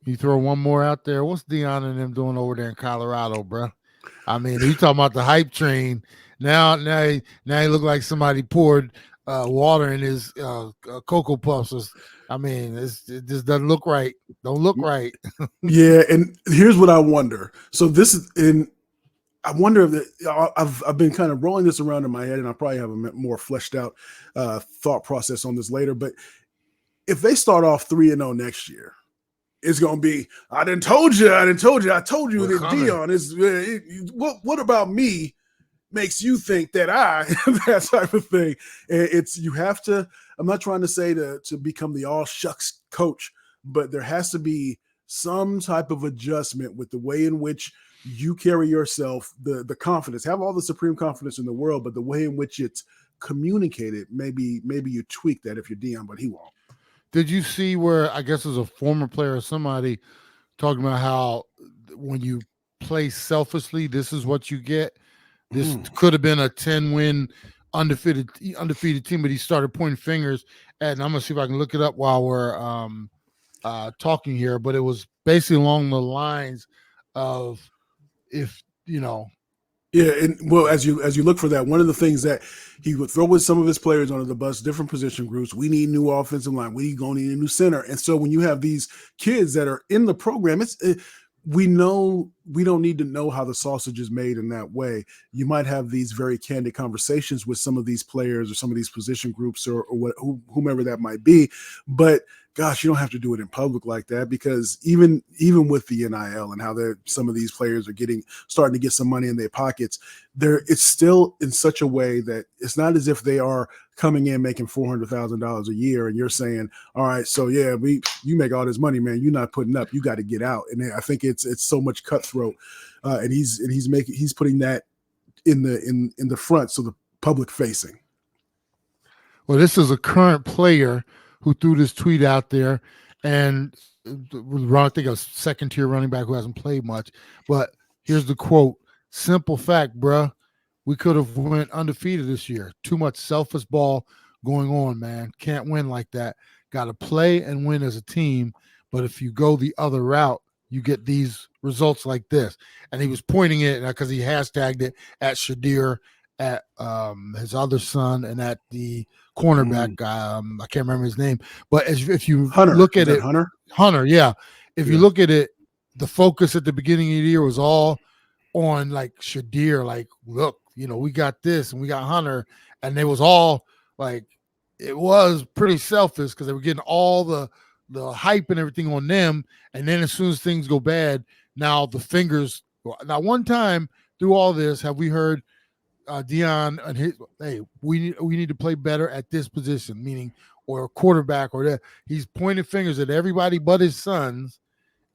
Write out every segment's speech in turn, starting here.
You throw one more out there. What's Deion and them doing over there in Colorado, bro? I mean, you talking about the hype train. Now he look like somebody poured water in his Cocoa Puffs. I mean, it just doesn't look right. Don't look right. Yeah, and here's what I wonder. So this is in. I wonder if I've been kind of rolling this around in my head, and I probably have a more fleshed out thought process on this later. But if they start off 3-0 next year, it's going to be, I told you that We're coming. Deion is, what about me makes you think that that type of thing. It's, you have to, I'm not trying to say to become the all shucks coach, but there has to be some type of adjustment with the way in which you carry yourself, the confidence, have all the supreme confidence in the world, but the way in which it's communicated, maybe you tweak that if you're Deion, but he won't. Did you see where I guess as a former player or somebody talking about how when you play selfishly, this is what you get? This could have been a 10-win undefeated team, but he started pointing fingers. And I'm gonna see if I can look it up while we're talking here. But it was basically along the lines of if you know. Yeah, and well, as you look for that, one of the things that he would throw with some of his players under the bus, different position groups. We need new offensive line. We going to need a new center. And so when you have these kids that are in the program, we know we don't need to know how the sausage is made in that way. You might have these very candid conversations with some of these players or some of these position groups or whomever that might be, but gosh, you don't have to do it in public like that, because even with the NIL and how some of these players are starting to get some money in their pockets, it's still in such a way that it's not as if they are coming in making $400,000 a year and you're saying, all right, so yeah, you make all this money, man, you're not putting up, you got to get out. And I think it's so much cutthroat, and he's putting that in the front, so the public facing. Well, this is a current player who threw this tweet out there, and I think a second tier running back who hasn't played much. But here's the quote: "Simple fact, bruh. We could have went undefeated this year. Too much selfish ball going on, man. Can't win like that. Got to play and win as a team. But if you go the other route, you get these results like this." And he was pointing it because he hashtagged it at Shadir, at his other son, and at the cornerback guy. I can't remember his name. But if you Hunter, look at it, Hunter, yeah. If you look at it, the focus at the beginning of the year was all on like Shadir, like, look, we got this and we got Hunter, and it was all like, it was pretty selfish because they were getting all the hype and everything on them, and then as soon as things go bad, now the fingers. Now, one time through all this, have we heard Deion and hey, we need to play better at this position, meaning or a quarterback or that? He's pointing fingers at everybody but his sons.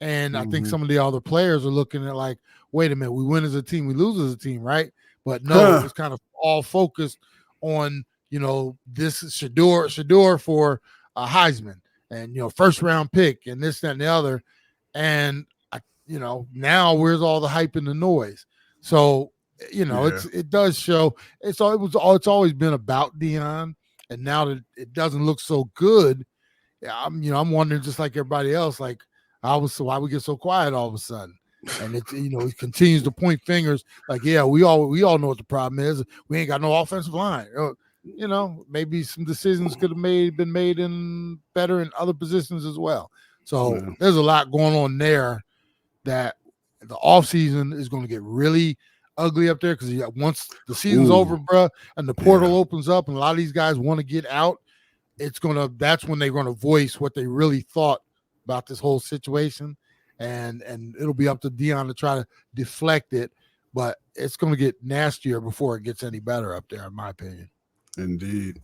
And I think some of the other players are looking at like, wait a minute, we win as a team, we lose as a team, right? But no, it was kind of all focused on, this is Shador for Heisman and, first round pick and this, that, and the other. And, now where's all the hype and the noise? So, it does show it's always been about Deion. And now that it doesn't look so good, I'm wondering, just like everybody else, like, why we get so quiet all of a sudden? And it's he continues to point fingers like, yeah, we all know what the problem is. We ain't got no offensive line. Maybe some decisions could have been made in better in other positions as well. So there's a lot going on there that the offseason is going to get really ugly up there, because once the season's over, bro, and the portal opens up and a lot of these guys want to get out, that's when they're going to voice what they really thought about this whole situation, and it'll be up to Deion to try to deflect it, but it's going to get nastier before it gets any better up there, in my opinion. Indeed.